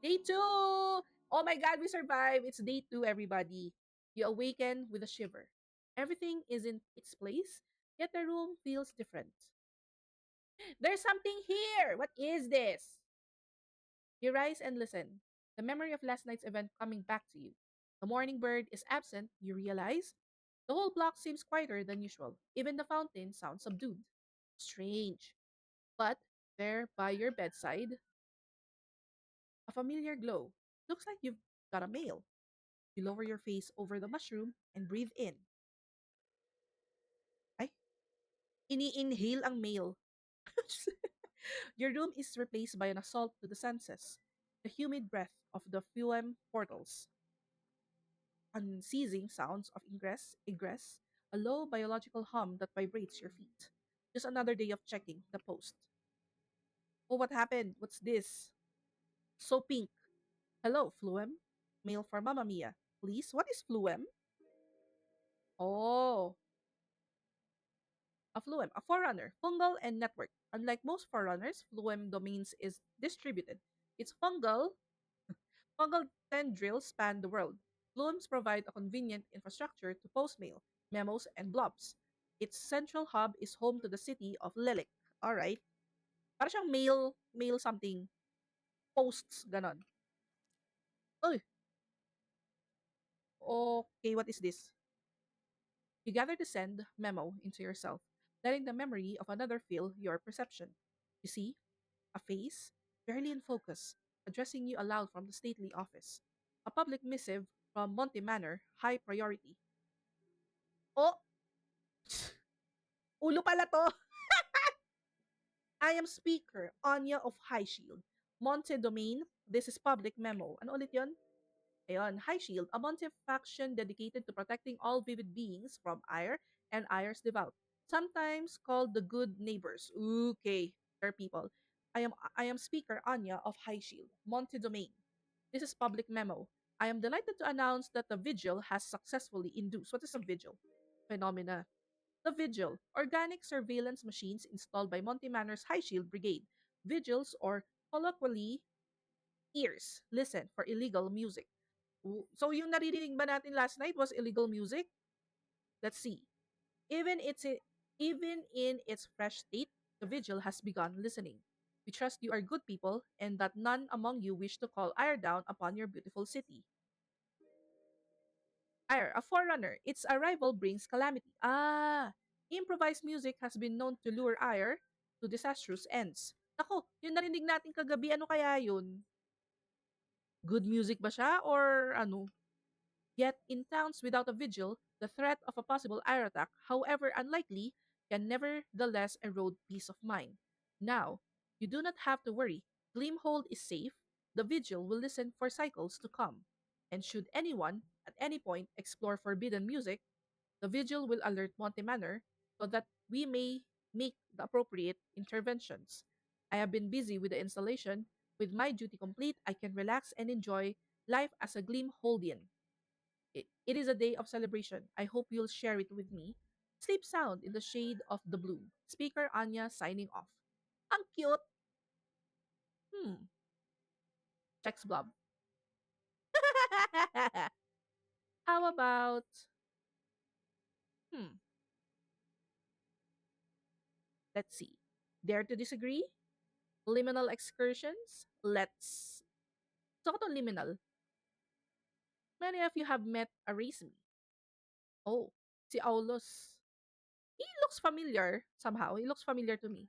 Day two! Oh my god, we survived! It's day two, everybody. You awaken with a shiver. Everything is in its place, yet the room feels different. There's something here! What is this? You rise and listen. The memory of last night's event coming back to you. The morning bird is absent, you realize. The whole block seems quieter than usual. Even the fountain sounds subdued. Strange. But there by your bedside, a familiar glow. Looks like you've got a mail. You lower your face over the mushroom and breathe in. Ay, ini-inhale ang mail. Your room is replaced by an assault to the senses. The humid breath of the phloem portals. Unceasing sounds of ingress, egress, a low biological hum that vibrates your feet. Just another day of checking the post. Oh, what happened? What's this? So pink. Hello, phloem. Mail for Mamma Mia. Please, what is phloem? Oh, a phloem, a forerunner, fungal and network. Unlike most forerunners, phloem domains is distributed. Its fungal tendrils span the world. Phloems provide a convenient infrastructure to post mail, memos, and blobs. Its central hub is home to the city of Lilik. Alright. Para siyang mail something, posts, ganon. Uy, okay, what is this? You gather the send memo into yourself, letting the memory of another fill your perception. You see, a face, barely in focus, addressing you aloud from the stately office. A public missive from Monte Manor, high priority. Oh, ulo pala to. I am speaker, Anya of High Shield. Monte Domain, this is public memo. Ano ulit yun? Ayan, High Shield, a Monte faction dedicated to protecting all vivid beings from ire and ire's devout. Sometimes called the good neighbors. Okay, fair people. I am speaker Anya of High Shield, Monte Domain. This is public memo. I am delighted to announce that the vigil has successfully induced. What is a vigil? Phenomena. The Vigil, organic surveillance machines installed by Monte Manor's High Shield Brigade. Vigils, or colloquially, ears, listen for illegal music. So yung naririnig ba natin last night was illegal music? Let's see. Even its even in its fresh state, the vigil has begun listening. We trust you are good people and that none among you wish to call ire down upon your beautiful city. Ire, a forerunner, its arrival brings calamity. Ah, improvised music has been known to lure ire to disastrous ends. Nako, yung narinig natin kagabi, ano kaya yun? Good music ba siya or ano? Yet, in towns without a vigil, the threat of a possible air attack, however unlikely, can nevertheless erode peace of mind. Now, you do not have to worry. Gleamhold is safe. The vigil will listen for cycles to come. And should anyone, at any point, explore forbidden music, the vigil will alert Monte Manor so that we may make the appropriate interventions. I have been busy with the installation. With my duty complete, I can relax and enjoy life as a Gleamholdian. It is a day of celebration. I hope you'll share it with me. Sleep sound in the shade of the bloom. Speaker Anya signing off. Ang cute. Hmm. Checks blob. How about, hmm, let's see. Dare to disagree? Liminal excursions? Let's talk about liminal. Many of you have met a me. Oh, si Aulus. He looks familiar somehow. He looks familiar to me.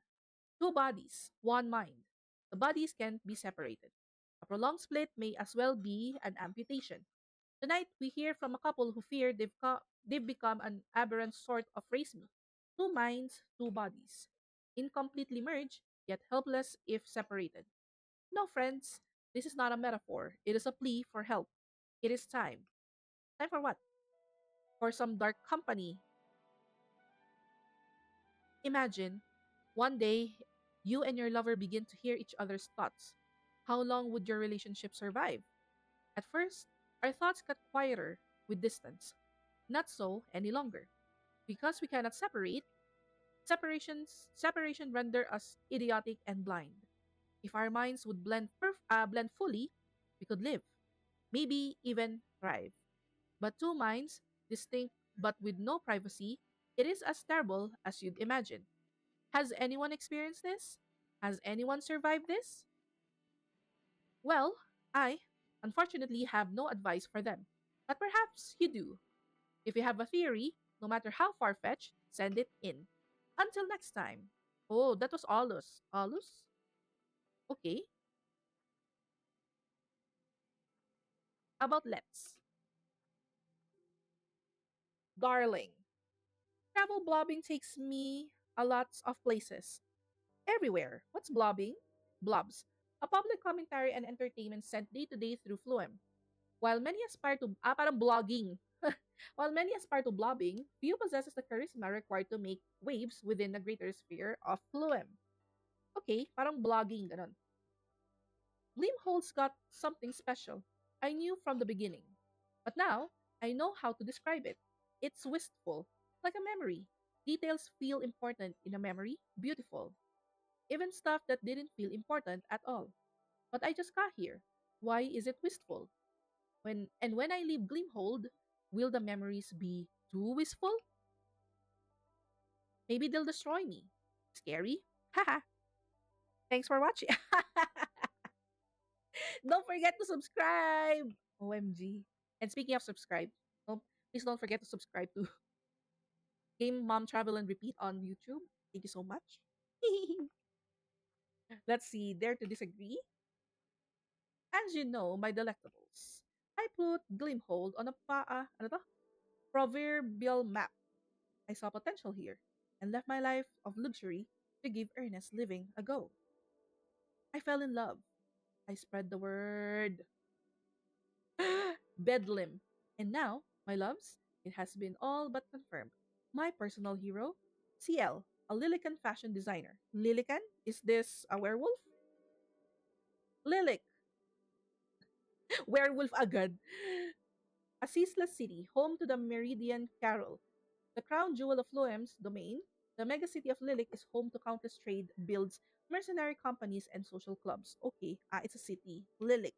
Two bodies, one mind. The bodies can't be separated. A prolonged split may as well be an amputation. Tonight, we hear from a couple who fear they've become an aberrant sort of race me. Two minds, two bodies. Incompletely merged, yet helpless if separated. No, friends, this is not a metaphor. It is a plea for help. It is time. Time for what? For some dark company. Imagine, one day, you and your lover begin to hear each other's thoughts. How long would your relationship survive? At first, our thoughts got quieter with distance. Not so any longer. Because we cannot separate, separation render us idiotic and blind. If our minds would blend fully, we could live, maybe even thrive. But two minds, distinct but with no privacy, it is as terrible as you'd imagine. Has anyone experienced this? Has anyone survived this? Well, I, unfortunately, have no advice for them. But perhaps you do. If you have a theory, no matter how far fetched, send it in. Until next time. Oh, that was Alus. Alus? Okay. About Let's. Darling. Travel blobbing takes me a lots of places. Everywhere. What's blobbing? Blobs. A public commentary and entertainment sent day to day through Fluem. While many aspire to, parang blogging. While many aspire to blobbing, few possesses the charisma required to make waves within the greater sphere of Fluem. Okay, parang blogging, ganun. Gleamhold's got something special. I knew from the beginning. But now, I know how to describe it. It's wistful, like a memory. Details feel important in a memory, beautiful. Even stuff that didn't feel important at all. But I just got here. Why is it wistful? When I leave Gleamhold, will the memories be too wistful? Maybe they'll destroy me. Scary? Haha. Thanks for watching. Don't forget to subscribe. OMG. And speaking of subscribe, don't, please don't forget to subscribe to Game.Mom.Travel.Repeat on YouTube. Thank you so much. Let's see, dare to disagree? As you know, my delectables, I put Glimhold on a ano to? Proverbial map. I saw potential here and left my life of luxury to give earnest living a go. I fell in love. I spread the word. Bedlam. And now, my loves, it has been all but confirmed. My personal hero, CL, a Lilican fashion designer. Lilican? Is this a werewolf? Lilik. Werewolf agad. A ceaseless city, home to the Meridian Carol. The crown jewel of Loem's domain, the megacity of Lilik is home to countless trade, builds, mercenary companies, and social clubs. Okay, it's a city. Lilik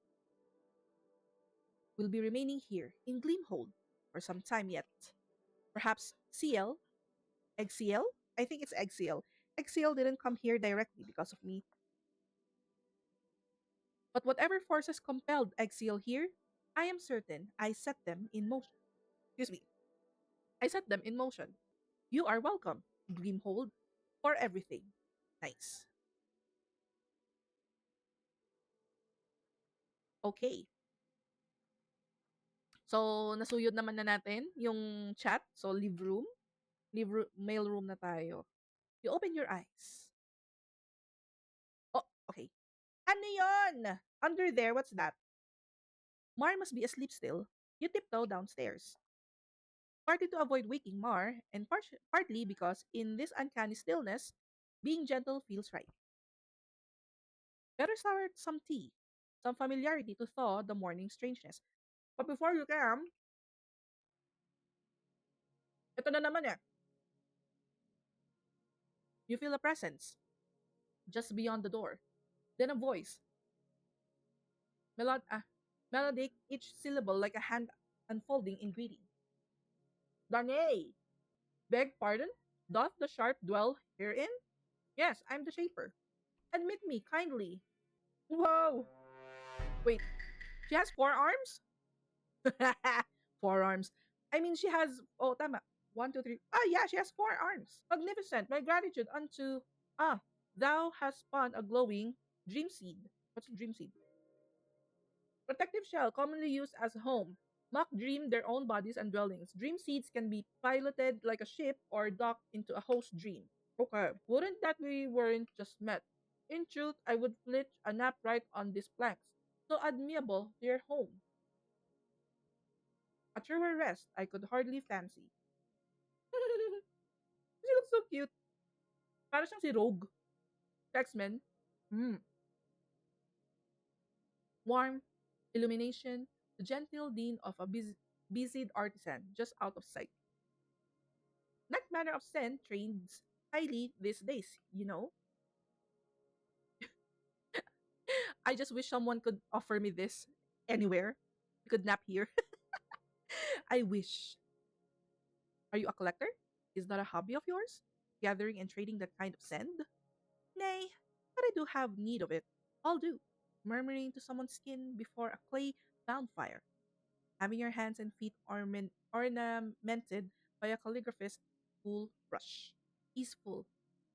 will be remaining here in Gleamhold for some time yet. Perhaps CL, EggCL? I think it's EggCL. EggCL didn't come here directly because of me. But whatever forces compelled EggCL here, I am certain I set them in motion. Excuse me. I set them in motion. You are welcome, Gleamhold, for everything. Nice. Okay. So, nasuyod naman na natin yung chat. So, mail room na tayo. You open your eyes. Oh, okay. Ano yon? Under there, what's that? Mar must be asleep still. You tiptoe downstairs. Partly to avoid waking Mar, and partly because in this uncanny stillness, being gentle feels right. Better start some tea, some familiarity to thaw the morning strangeness. But before you come, ito na naman eh. You feel a presence just beyond the door. Then a voice, melodic, each syllable like a hand unfolding in greeting. Danae! Beg pardon? Doth the sharp dwell herein? Yes, I'm the shaper. Admit me, kindly. Whoa! Wait, she has four arms? Four arms. I mean, she has, oh, tama. One, two, three. Ah, yeah, she has four arms. Magnificent. My gratitude unto, ah, thou hast spun a glowing dream seed. What's a dream seed? Protective shell, commonly used as a home. Mock dream their own bodies and dwellings. Dream seeds can be piloted like a ship or docked into a host dream. Okay, wouldn't that we weren't just met? In truth, I would flitch a nap right on these planks. So admirable, dear home. A truer rest I could hardly fancy. She looks so cute. Para siyang si Rogue. X-Men. Mm. Warm, illumination, the gentle dean of a busied artisan just out of sight. That manner of scent trades highly these days, you know. I just wish someone could offer me this. anywhere. You could nap here. I wish. Are you a collector? Is that a hobby of yours? Gathering and trading that kind of sand? Nay, but I do have need of it. I'll do. Murmuring to someone's skin before a clay bonfire. Having your hands and feet ornamented by a calligraphist's cool brush. Peaceful,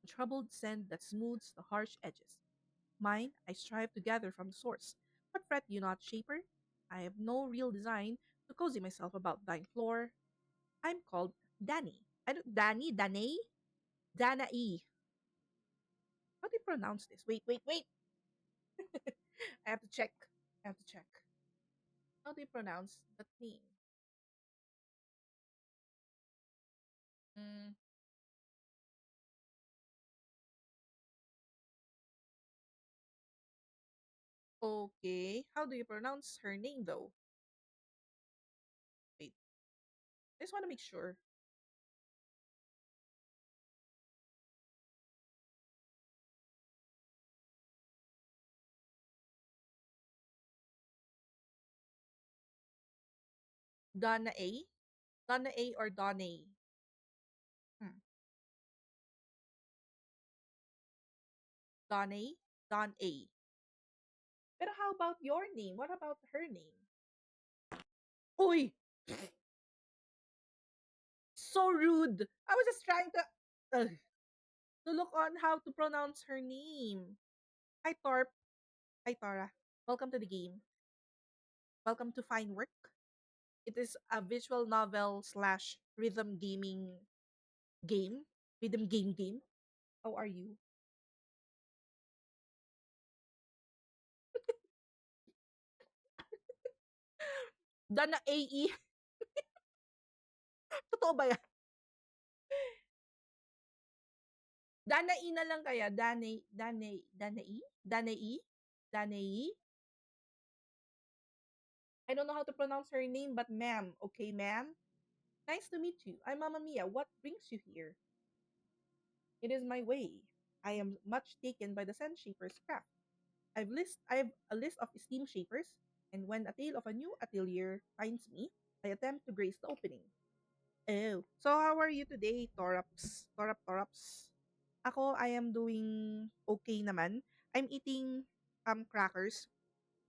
a troubled sand that smooths the harsh edges. Mine, I strive to gather from the source. But fret you not, shaper. I have no real design to cozy myself about thine floor. I'm called Danae. I don't Danae? Danae. How do you pronounce this? Wait. I have to check. I have to check. How do you pronounce that name? Mm, okay. How do you pronounce her name though? Wait. I just want to make sure. Donna A? Donna A or Donnae? Hmm. Donnae? Don A. Pero how about your name? What about her name? Uy! So rude! I was just trying to look on how to pronounce her name. Hi, Torp. Hi, Tara. Welcome to the game. Welcome to Fine Work. It is a visual novel slash rhythm gaming game. Rhythm game. How are you? Dana AE. Totoo ba yan? Dana E na lang kaya. Dana E? Dana E? I don't know how to pronounce her name, but ma'am. Okay, ma'am? Nice to meet you. I'm Mama Mia. What brings you here? It is my way. I am much taken by the Sun Shaper's craft. I have a list of esteemed shapers, and when a tale of a new atelier finds me, I attempt to grace the opening. Oh. So how are you today, Torops? Torops. Ako, I am doing okay naman. I'm eating crackers.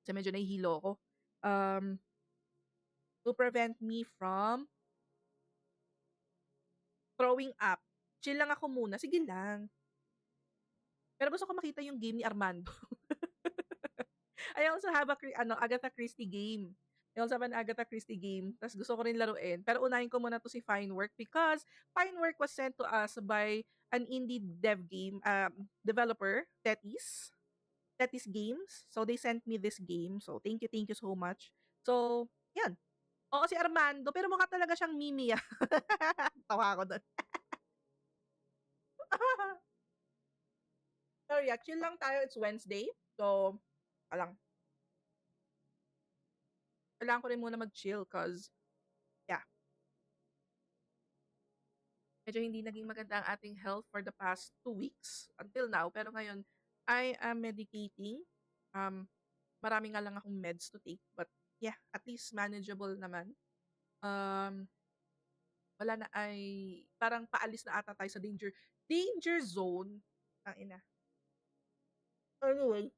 Kasi medyo nahihilo ako. Um, to prevent me from throwing up. Chill lang ako muna. Sige lang. Pero gusto ko makita yung game ni Armando. I also have Agatha Christie game. I also have an Agatha Christie game. Tapos gusto ko rin laruin. Pero unahin ko muna to si Fine Work because Fine Work was sent to us by an indie dev game developer, Tetis Games. So they sent me this game. So thank you so much. So, yan. Oo, si Armando. Pero mukha talaga siyang Mimi. Tawa ako doon. So yeah, chill lang tayo. It's Wednesday. So, alang, kailangan ko rin muna mag-chill cause, yeah, medyo hindi naging maganda ang ating health for the past 2 weeks until now. Pero ngayon, I am medicating. Um, marami nga lang akong meds to take. But yeah, at least manageable naman. Um, wala na ay, parang paalis na ata tayo sa danger zone. Ang ina. Anyway,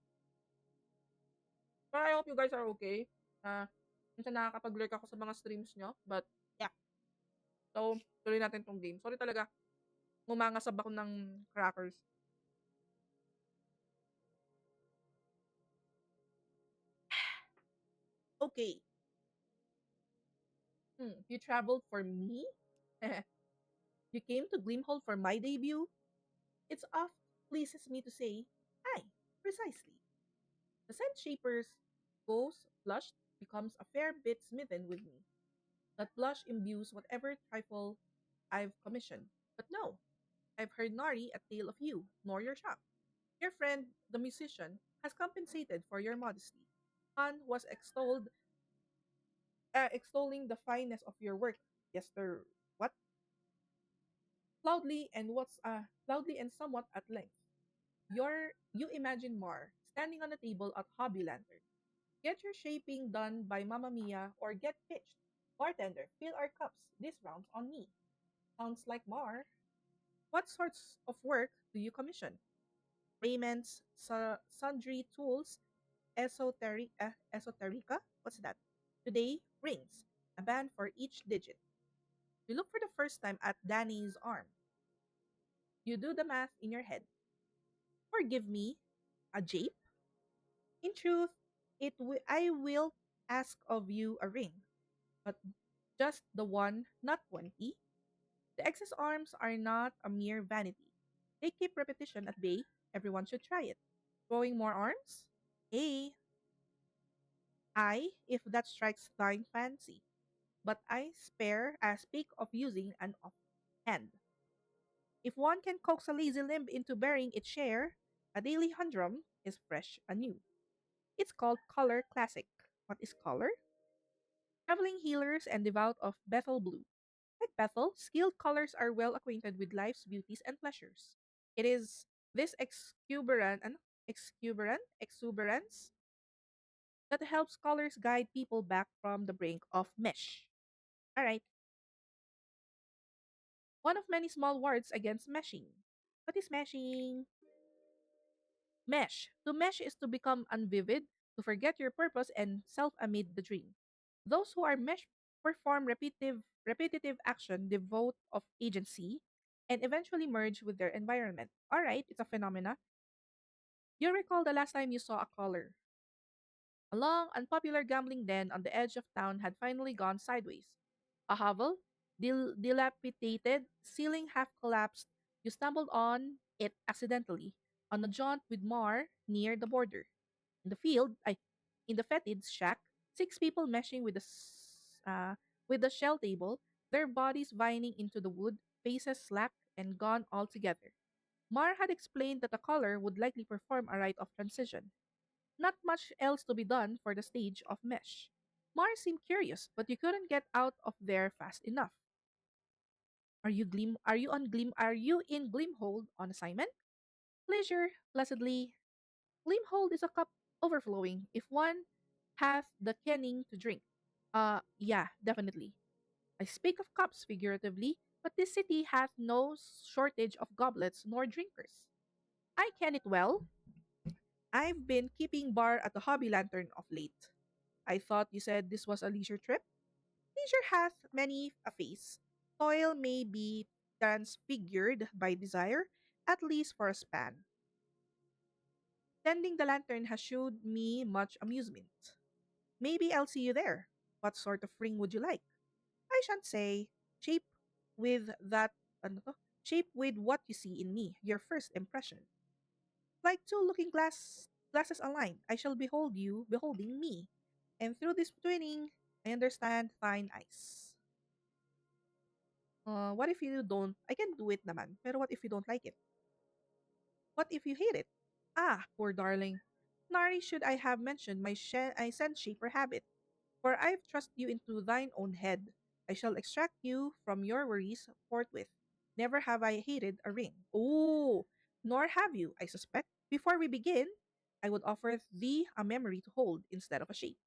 but I hope you guys are okay. Minsan nakakapag-lurk ako sa mga streams nyo. But yeah, so tuloy natin tong game. Sorry talaga, ngumangasab ako ng crackers. Okay. You traveled for me? You came to Gleamhole for my debut? It's oft pleases me to say, "Hi, precisely." The scent shaper's ghost blush becomes a fair bit smitten with me. That blush imbues whatever trifle I've commissioned. But no, I've heard nary a tale of you, nor your shop. Your friend, the musician, has compensated for your modesty. Han was extolling the fineness of your work. Yes, sir. What? Loudly and somewhat at length. You imagine Mar standing on a table at Hobby Lantern. Get your shaping done by Mamma Mia or get pitched. Bartender, fill our cups. This round's on me. Sounds like Mar. What sorts of work do you commission? Payments, sundry tools, esoterica? What's that? Today, rings. A band for each digit. You look for the first time at Danae's arm. You do the math in your head. Forgive me, a jape? In truth, I will ask of you a ring, but just the one, not 20. The excess arms are not a mere vanity. They keep repetition at bay. Everyone should try it. Growing more arms? Hey, if that strikes thine fancy. But I speak of using an off hand. If one can coax a lazy limb into bearing its share, a daily humdrum is fresh anew. It's called color classic. What is color? Traveling healers and devout of Bethel blue. Like Bethel, skilled colors are well acquainted with life's beauties and pleasures. It is this exuberance that helps colors guide people back from the brink of mesh. All right, one of many small words against meshing. What is meshing? Mesh. To mesh is to become unvivid, to forget your purpose and self amid the dream. Those who are mesh perform repetitive action devote of agency and eventually merge with their environment. Alright, it's a phenomena. You recall the last time you saw a color. A long, unpopular gambling den on the edge of town had finally gone sideways. A hovel, dilapidated, ceiling half collapsed. You stumbled on it accidentally on a jaunt with Mar near the border. In the in the fetid's shack, six people meshing with the shell table, their bodies vining into the wood, faces slack and gone altogether. Mar had explained that the caller would likely perform a rite of transition. Not much else to be done for the stage of mesh. Mar seemed curious, but you couldn't get out of there fast enough. Are you in Glimhold on assignment? Leisure, placidly. Glimhold is a cup overflowing if one hath the kenning to drink. Yeah, definitely. I speak of cups figuratively, but this city hath no shortage of goblets nor drinkers. I ken it well. I've been keeping bar at the Hobby Lantern of late. I thought you said this was a leisure trip? Leisure hath many a face. Toil may be transfigured by desire, at least for a span. Tending the lantern has showed me much amusement. Maybe I'll see you there. What sort of ring would you like? I shan't say. Shape with that, ano to? Shape with what you see in me, your first impression. Like two glasses aligned, I shall behold you beholding me. And through this twinning, I understand fine eyes. What if you don't? I can do it naman. Pero what if you don't like it? What if you hate it? Ah, poor darling. Nary should I have mentioned I sense shaper habit. For I've thrust you into thine own head. I shall extract you from your worries forthwith. Never have I hated a ring. Oh, nor have you, I suspect. Before we begin, I would offer thee a memory to hold instead of a shape.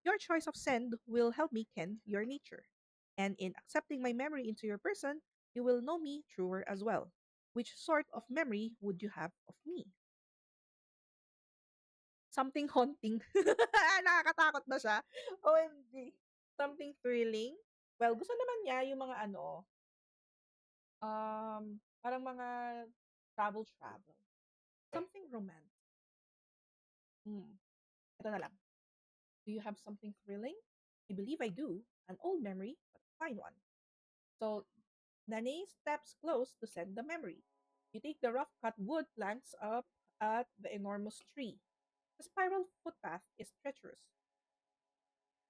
Your choice of send will help me ken your nature. And in accepting my memory into your person, you will know me truer as well. Which sort of memory would you have of me? Something haunting. Nakakatakot ba siya? OMG. Something thrilling? Well, gusto naman niya yung mga ano, parang mga travel. Something romantic. Hmm. Ito na lang. Do you have something thrilling? I believe I do. An old memory, but a fine one. So, Danae steps close to send the memory. You take the rough cut wood planks up at the enormous tree. The spiral footpath is treacherous.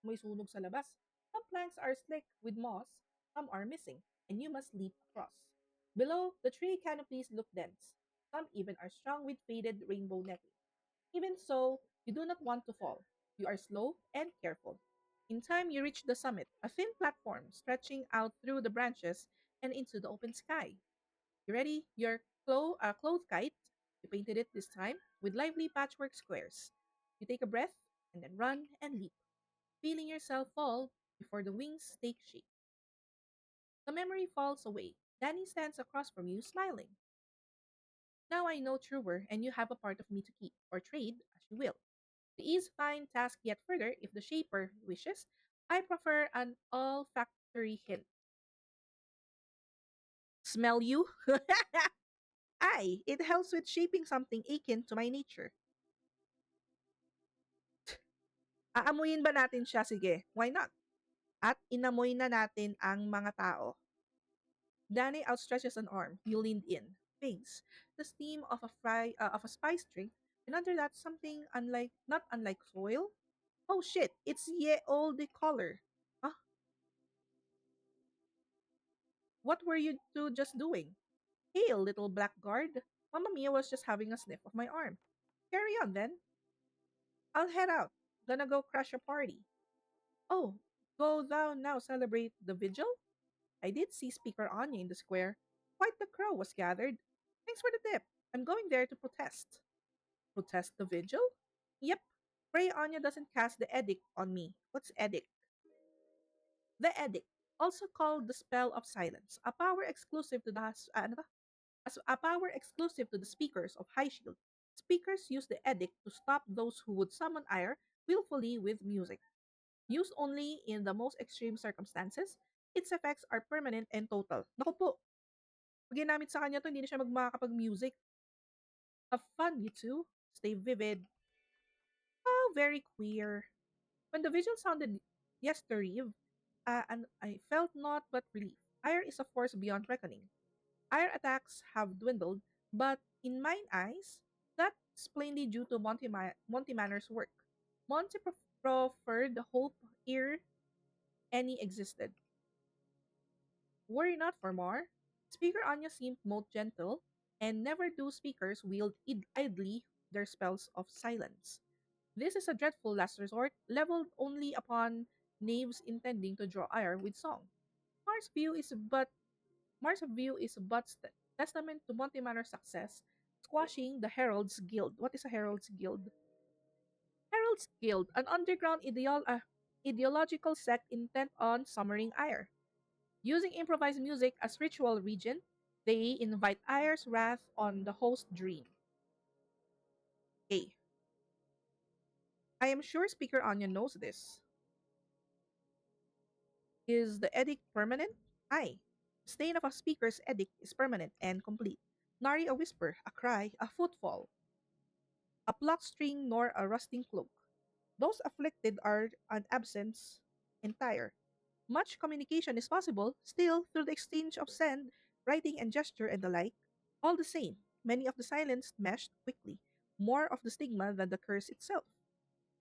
May sunog sa labas. Some planks are slick with moss, some are missing, and you must leap across. Below, the tree canopies look dense. Some even are strung with faded rainbow netting. Even so, you do not want to fall. You are slow and careful. In time, you reach the summit, a thin platform stretching out through the branches and into the open sky. You ready your cloth kite? You painted it this time with lively patchwork squares. You take a breath, and then run and leap, feeling yourself fall before the wings take shape. The memory falls away. Danny stands across from you, smiling. Now I know truer, and you have a part of me to keep, or trade, as you will. The ease fine task yet further, if the shaper wishes. I prefer an olfactory hint. Smell you? Aye, it helps with shaping something akin to my nature. Aamuyin ba natin siya? Sige, why not? At inamoy na natin ang mga tao. Danny outstretches an arm. You leaned in. Figs. The steam of a spice drink, and under that something unlike, not unlike soil. Oh shit! It's ye olde color. Huh? What were you two just doing? Hail, little blackguard. Mamma Mia was just having a sniff of my arm. Carry on then. I'll head out. Gonna go crash a party. Oh, go thou now celebrate the vigil? I did see Speaker Anya in the square. Quite the crowd was gathered. Thanks for the tip. I'm going there to protest. Protest the vigil? Yep. Pray Anya doesn't cast the edict on me. What's edict? The edict, also called the spell of silence, a power exclusive to the ano ba? A power exclusive to the speakers of High Shield. Speakers use the edict to stop those who would summon ire willfully with music. Used only in the most extreme circumstances, its effects are permanent and total. Naku po, pag ginamit sa kanya to, hindi na siya makakapag-music. Have fun, you two. Stay vivid. Oh, very queer. When the vigil sounded yestereve, and I felt naught but relief. Ire is a force beyond reckoning. Ire attacks have dwindled, but in mine eyes, that's plainly due to Monty Manor's work. Monty proffered the hope ere any existed. Worry not for more. Speaker Anya seemed most gentle, and never do speakers wield idly their spells of silence. This is a dreadful last resort, leveled only upon knaves intending to draw ire with song. Mars' view is but Mars' view is but testament to Monty Manor's success, squashing the Herald's Guild. What is a Herald's Guild? Herald's Guild, an underground ideological sect intent on summoning ire. Using improvised music as ritual regent, they invite Ire's wrath on the host dream. A. I am sure Speaker Anya knows this. Is the edict permanent? Aye. The stain of a speaker's edict is permanent and complete. Nary a whisper, a cry, a footfall, a plucked string, nor a rusting cloak. Those afflicted are an absence entire. Much communication is possible, still, through the exchange of send, writing and gesture and the like. All the same, many of the silence meshed quickly, more of the stigma than the curse itself.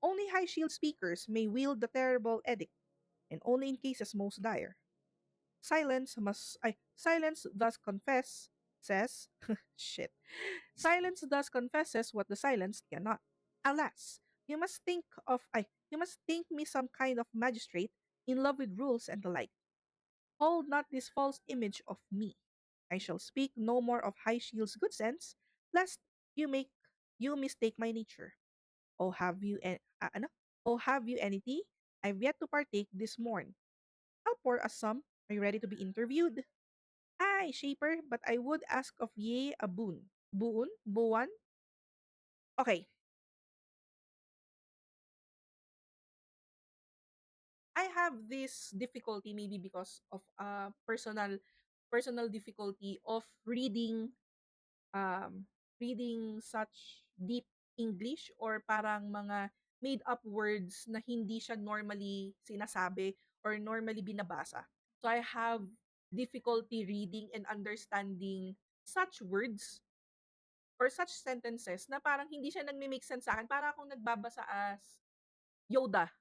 Only high shield speakers may wield the terrible edict, and only in cases most dire. Silence thus confess says shit. Silence thus confesses what the silence cannot. Alas, you must think me some kind of magistrate in love with rules and the like. Hold not this false image of me. I shall speak no more of High Shield's good sense, lest you make you mistake my nature. Oh, have you ano? Oh, have you any tea? I've yet to partake this morn. I'll pour us some. Are you ready to be interviewed? Aye, Shaper, but I would ask of ye a boon. Boon? Buwan? Okay, I have this difficulty maybe because of personal difficulty of um reading such deep English or parang mga made up words na hindi siya normally sinasabi or normally binabasa. So I have difficulty reading and understanding such words or such sentences na parang hindi siya nagme-make sense sa akin. Para akong nagbabasa as Yoda.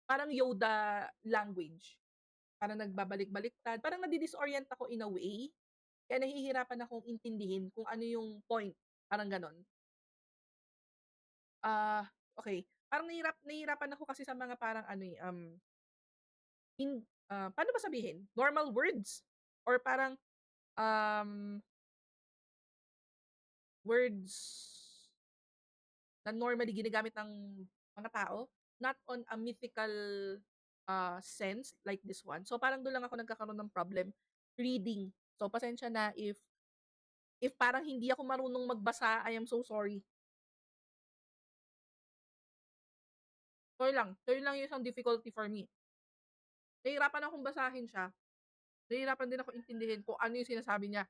Parang Yoda language. Parang nagbabalik-baliktad. Parang nadi-disorient ako in a way. Kaya nahihirapan akong intindihin kung ano yung point. Parang ganon. Ah, okay. Parang nahihirapan ako kasi sa mga parang ano paano ba sabihin? Normal words? Or parang um, words na normally ginagamit ng mga tao, not on a mythical sense like this one. So parang doon lang ako nagkakaroon ng problem reading. So pasensya na if parang hindi ako marunong magbasa, I am so sorry. So yun lang yung isang difficulty for me. Nahihirapan akong basahin siya. Nahihirapan din ako intindihin kung ano yung sinasabi niya.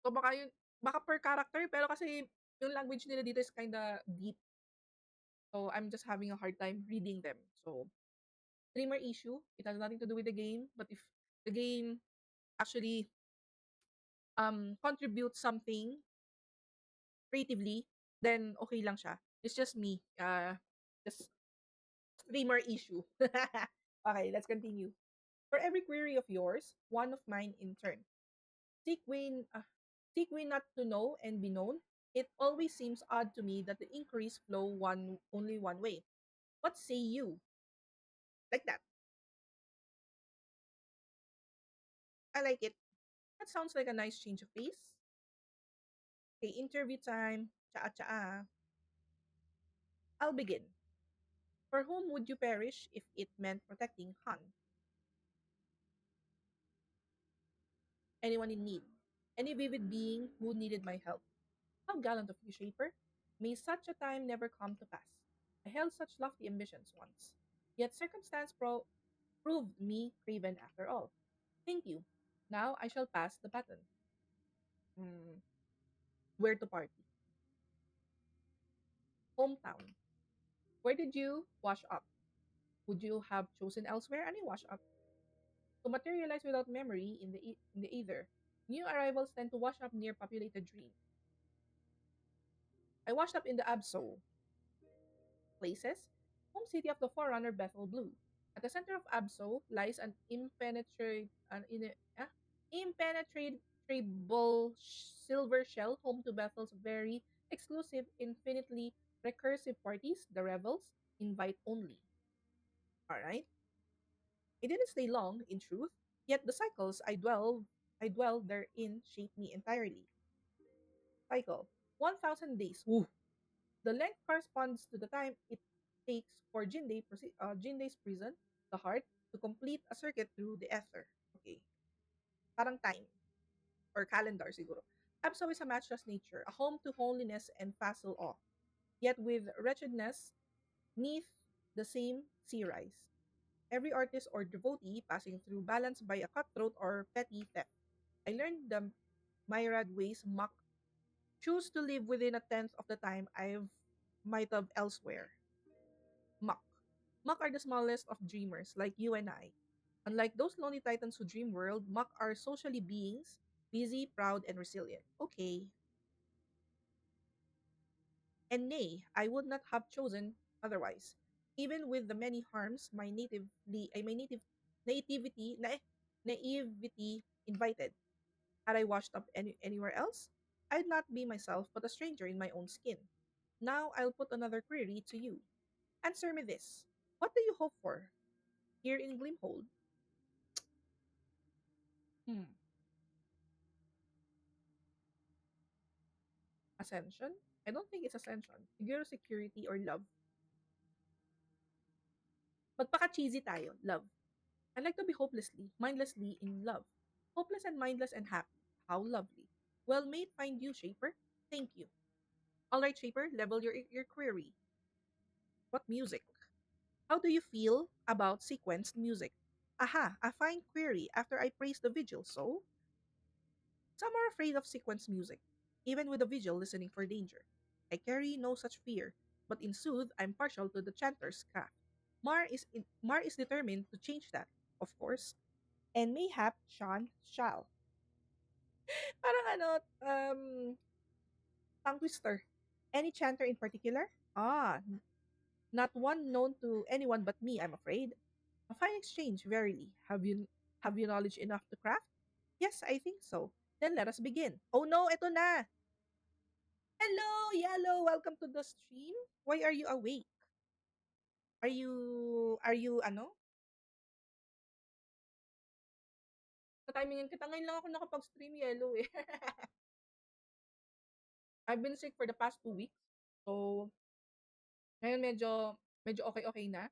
So baka per character, pero kasi yung language nila dito is kinda deep. So I'm just having a hard time reading them. So streamer issue, it has nothing to do with the game, but if the game actually contributes something creatively, then okay lang siya. It's just me. Just streamer issue. Okay, let's continue. For every query of yours, one of mine in turn. Seek way, uh, seek way not to know and be known. It always seems odd to me that the inquiries flow only one way. What say you? Like that. I like it. That sounds like a nice change of pace. Okay, interview time. Chaa. I'll begin. For whom would you perish if it meant protecting Han? Anyone in need. Any vivid being who needed my help. How gallant of you, Shaper. May such a time never come to pass. I held such lofty ambitions once. Yet circumstance proved me craven after all. Thank you. Now I shall pass the baton. Hmm, where to party? Hometown. Where did you wash up? Would you have chosen elsewhere? Any wash up? To materialize without memory in the either. New arrivals tend to wash up near populated dream. I washed up in the Abso places, home city of the forerunner Bethel Blue. At the center of Abso lies impenetrable silver shell home to Bethel's very exclusive, infinitely recursive parties, the revels, invite only. Alright? I didn't stay long, in truth, yet the cycles I dwell therein shaped me entirely. Cycle. 1,000 days. Woo! The length corresponds to the time it takes for Jinday's prison, the heart, to complete a circuit through the ether. Okay. Parang time or calendar siguro. Abso is a matchless nature, a home to holiness and facile awe, yet with wretchedness neath the same sea rise. Every artist or devotee passing through balanced by a cutthroat or petty theft. I learned the myriad ways mock choose to live within a tenth of the time I've might have elsewhere. Muck. Muck are the smallest of dreamers, like you and I. Unlike those lonely titans who dream world, Muck are socially beings, busy, proud, and resilient. Okay. And nay, I would not have chosen otherwise. Even with the many harms my naivety invited. Had I washed up anywhere else, I'd not be myself but a stranger in my own skin. Now I'll put another query to you. Answer me this. What do you hope for here in Glimhold? Hmm. Ascension? I don't think it's ascension. Siguro security or love. Magpaka-cheesy tayo. Love. I like to be mindlessly in love. Hopeless and mindless and happy. How lovely. Well, may it find you, Shaper. Thank you. All right, Shaper, level your query. What music? How do you feel about sequenced music? Aha, a fine query after I praise the vigil, so? Some are afraid of sequence music, even with a vigil listening for danger. I carry no such fear, but in sooth I'm partial to the chanter's craft. Mar is determined to change that, of course, and mayhap Sean shall. Parang tongue twister. Any chanter in particular? Not one known to anyone but me, I'm afraid. A fine exchange, verily. Have you knowledge enough to craft? Yes, I think so. Then let us begin. Oh no, eto na! Hello, Yellow! Welcome to the stream. Why are you awake? Ano? Sa-timingan kita. Ngayon lang ako nakapag-stream, Yellow eh. I've been sick for the past 2 weeks. So, Ngayon medyo okay-okay na.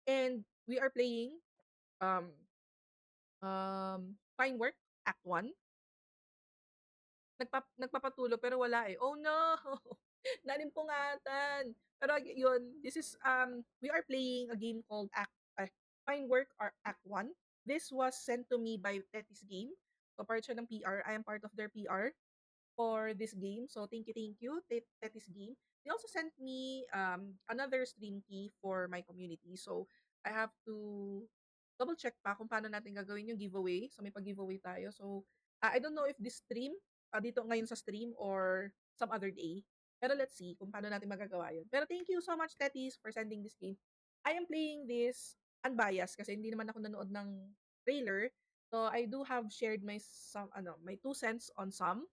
And we are playing um Fine Work Act 1. Nagpapatulo pero wala eh. Oh no! Nalimpungatan. Pero yun, this is we are playing a game called Fine Work or Act 1. This was sent to me by Tetis Game. So part siya ng PR. I am part of their PR for this game. So thank you, Tetis Game. They also sent me another stream key for my community. So I have to double check pa kung paano natin gagawin yung giveaway. So may pag-giveaway tayo. So I don't know if this stream, dito ngayon sa stream or some other day. Pero let's see kung paano natin magagawa yun. Pero thank you so much, Tetis, for sending this game. I am playing this unbiased kasi hindi naman ako nanood ng trailer. So I do have shared my 2 cents on some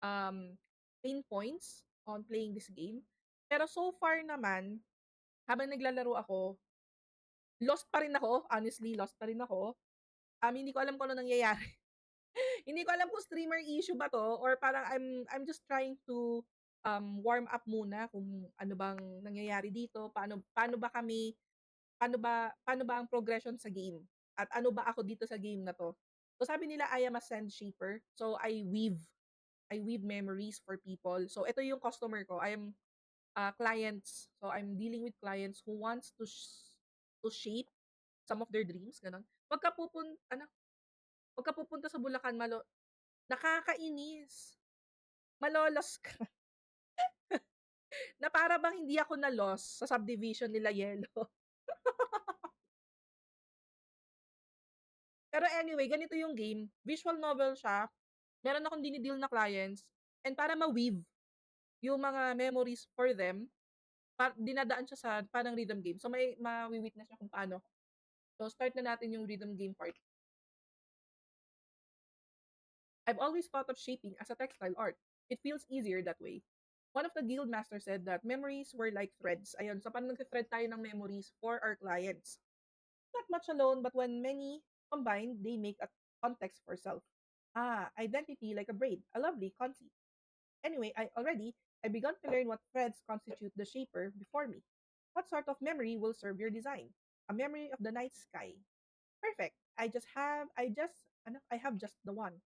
um, pain points on playing this game. Pero so far naman, habang naglalaro ako, lost pa rin ako. Honestly, lost pa rin ako. Hindi ko alam kung ano nangyayari. Hindi ko alam kung streamer issue ba to or parang I'm just trying to warm up muna kung ano bang nangyayari dito, paano ba ang progression sa game at ano ba ako dito sa game na to. So sabi nila I am a sand shaper. So I weave memories for people. So ito yung customer ko. I am clients. So I'm dealing with clients who wants to shape some of their dreams, ganun. Pagka pupunta sa Bulacan, nakakainis. Malolos ka. Na para bang hindi ako na-lost sa subdivision nila Yelo. Pero anyway, ganito yung game. Visual novel siya. Meron akong dinideal na clients. And para ma-weave yung mga memories for them, dinadaan siya sa parang rhythm game. So may ma-witness niya kung paano. So start na natin yung rhythm game part. I've always thought of shaping as a textile art. It feels easier that way. One of the guild masters said that memories were like threads. Ayun, so parang nag-thread tayo ng memories for our clients. Not much alone, but when many combine, they make a context for self. Identity like a braid. A lovely conceit. Anyway, I begun to learn what threads constitute the shaper before me. What sort of memory will serve your design? A memory of the night sky. Perfect. I have just the one.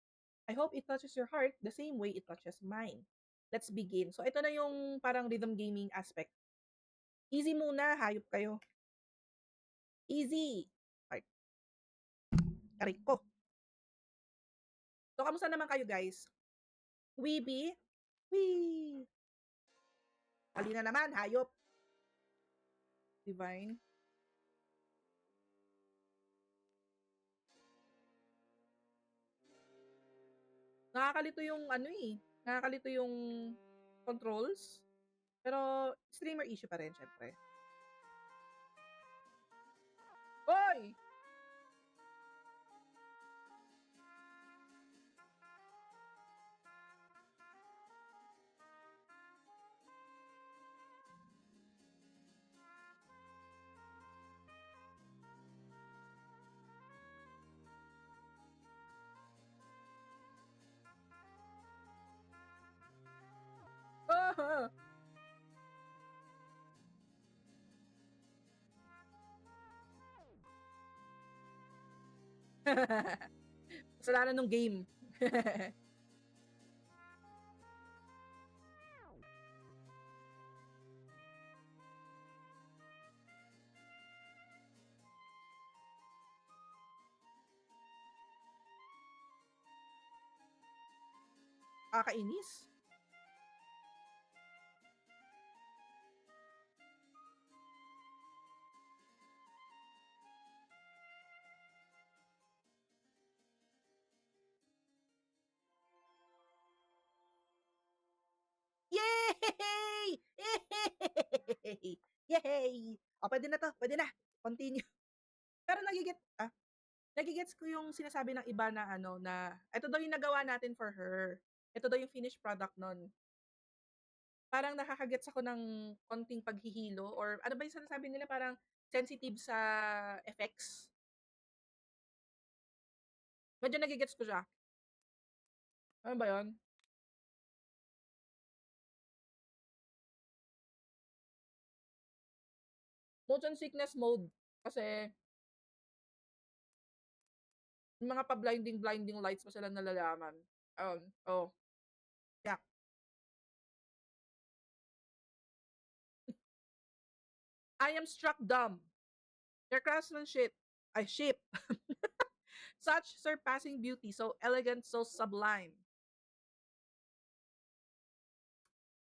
I hope it touches your heart the same way it touches mine. Let's begin. So ito na yung parang rhythm gaming aspect. Easy muna, hayop kayo. Easy. Ay, aray ko. So kamusta naman kayo guys? Weeby? Wee! Halina naman, hayop. Divine. Nakakalito yung ano eh. Nakakalito yung controls. Pero streamer issue pa rin, syempre. Hoy! Oh! Kasalanan ng game. Kakainis. Yay! Yay! Yay! O, pwede na to. Pwede na. Continue. Pero nagigets ko yung sinasabi ng iba na ano, na ito daw yung nagawa natin for her. Ito daw yung finished product nun. Parang nakakagets ako ng konting paghihilo or ano ba yung sinasabi nila parang sensitive sa effects. Medyo nagigets ko siya. Ano ba yun? Motion sickness mode. Kasi, yung mga pa-blinding lights pa sila nalalaman. Oh, yeah. I am struck dumb. Their craftsmanship, I ship. Such surpassing beauty, so elegant, so sublime.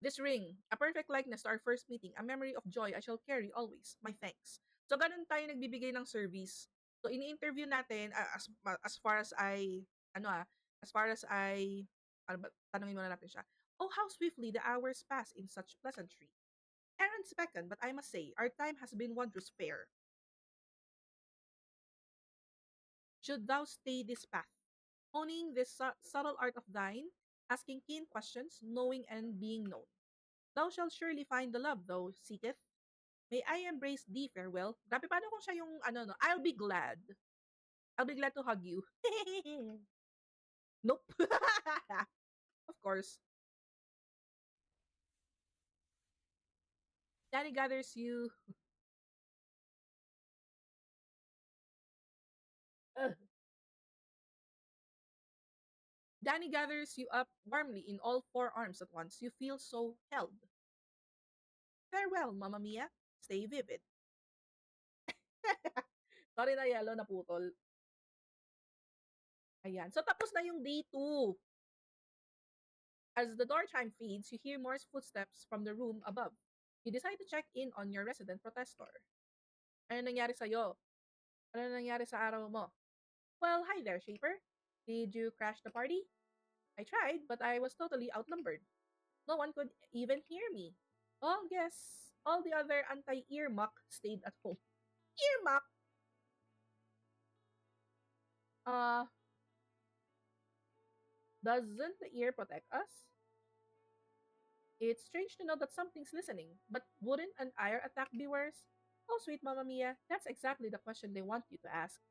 This ring, a perfect likeness to our first meeting, a memory of joy I shall carry always. My thanks. So, ganun tayo nagbibigay ng service. So, ini-interview natin, as far as ano ah, as far as ano ba, tanungin muna natin siya. Oh, how swiftly the hours pass in such pleasantry. Errands beckon, but I must say, our time has been wondrous fair. Should thou stay this path, honing this subtle art of thine, asking keen questions, knowing and being known. Thou shalt surely find the love thou seeketh. May I embrace thee farewell. Grabe, paano kung siya yung, ano, no? I'll be glad. I'll be glad to hug you. Nope. Of course. Danny gathers you. Ugh. Danny gathers you up warmly in all four arms at once. You feel so held. Farewell, Mamma Mia. Stay vivid. Sorry na yellow, naputol. Ayan. So, tapos na yung day 2. As the door chime fades, you hear Moore's footsteps from the room above. You decide to check in on your resident protestor. Ano nangyari sa'yo? Ano nangyari sa araw mo? Well, hi there, Shaper. Did you crash the party? I tried, but I was totally outnumbered. No one could even hear me. Well, yes, all the other anti-earmuck stayed at home. Earmuck? Uh, doesn't the ear protect us? It's strange to know that something's listening, but wouldn't an ire attack be worse? Oh, sweet Mamma Mia, that's exactly the question they want you to ask.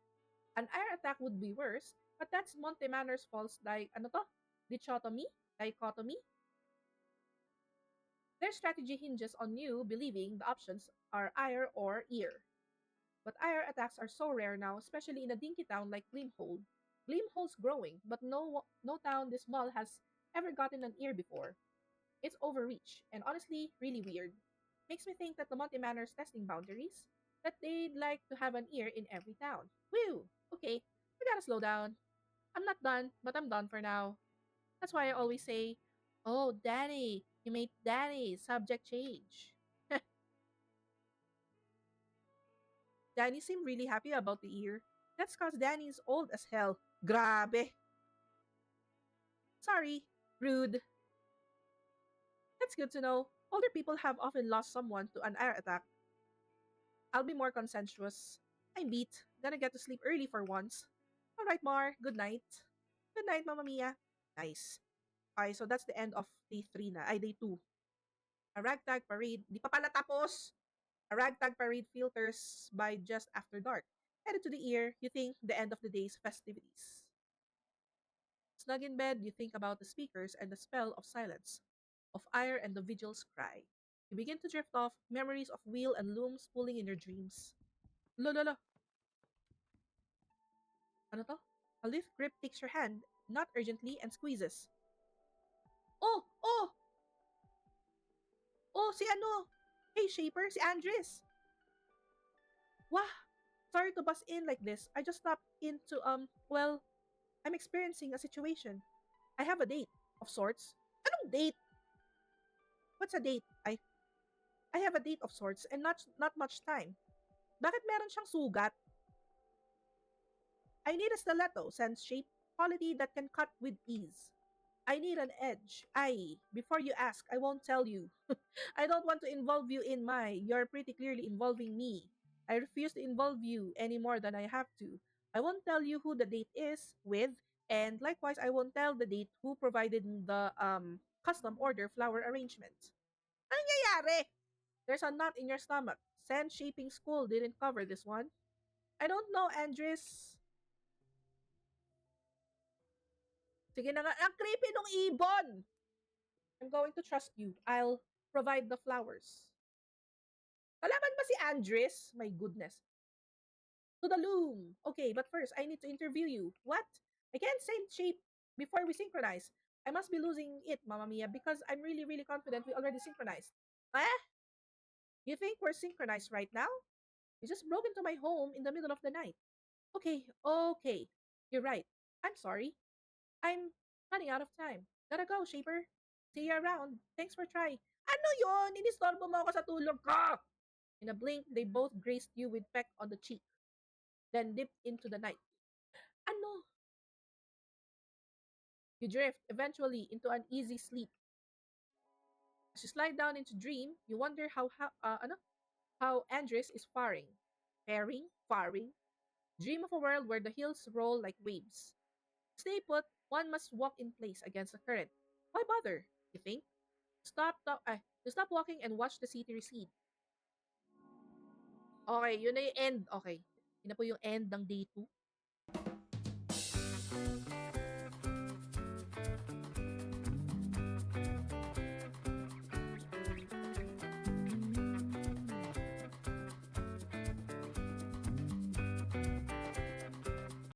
An ire attack would be worse, but that's Monte Manor's false ano to? Dichotomy? Dichotomy? Their strategy hinges on you believing the options are ire or ear. But ire attacks are so rare now, especially in a dinky town like Gleamhold. Gleamhold's growing, but no town this small has ever gotten an ear before. It's overreach, and honestly, really weird. Makes me think that the Monte Manor's testing boundaries, that they'd like to have an ear in every town. Whew! Okay, we gotta slow down. I'm not done, but I'm done for now. That's why I always say, oh, Danny, you made Danny subject change. Danny seemed really happy about the ear. That's cause Danny's old as hell. Grabe. Sorry. Rude. That's good to know. Older people have often lost someone to an air attack. I'll be more consensuous. I'm beat. Gonna get to sleep early for once. Alright, Mar. Good night. Good night, Mamma Mia. Nice. Okay, so that's the end of day 3 na. Ay, day 2. A ragtag parade. Di pa pala tapos! A ragtag parade filters by just after dark. Headed to the ear, you think the end of the day's festivities. Snug in bed, you think about the speakers and the spell of silence, of ire and the vigil's cry. You begin to drift off, memories of wheel and looms pulling in your dreams. Lo, lo, lo. Ano to? A lithe grip takes your hand, not urgently, and squeezes. Oh! Oh! Oh, si ano? Hey, Shaper, si Andres. Wah! Sorry to bust in like this. I just stopped into, well, I'm experiencing a situation. I have a date, of sorts. Anong date? What's a date? I have a date of sorts and not much time. Bakit meron siyang sugat? I need a stiletto, sense shape, quality that can cut with ease. I need an edge. Before you ask, I won't tell you. I don't want to involve you in you're pretty clearly involving me. I refuse to involve you any more than I have to. I won't tell you who the date is with, and likewise, I won't tell the date who provided the custom order flower arrangement. Anong nangyayari? There's a knot in your stomach. Sand shaping school didn't cover this one. I don't know, Andres. Sige na nga. Ang creepy nung ibon! I'm going to trust you. I'll provide the flowers. Kalaban ba si Andres, my goodness. To the loom. Okay, but first, I need to interview you. What? I can't send shape before we synchronize. I must be losing it, Mamma Mia, because I'm really, really confident we already synchronized. Eh? You think we're synchronized right now? You just broke into my home in the middle of the night. Okay, okay. You're right. I'm sorry. I'm running out of time. Gotta go, Shaper. See you around. Thanks for trying. Ano yon? Inistorbo mo ako sa tulog ko! In a blink, they both graced you with peck on the cheek, then dipped into the night. Ano? You drift, eventually, into an easy sleep. As you slide down into dream, you wonder how Andres is faring. Faring? Faring? Dream of a world where the hills roll like waves. Stay put, one must walk in place against the current. Why bother, you think? You stop walking and watch the city recede. Okay, yun na yung end. Okay. Yun na po yung end ng day 2.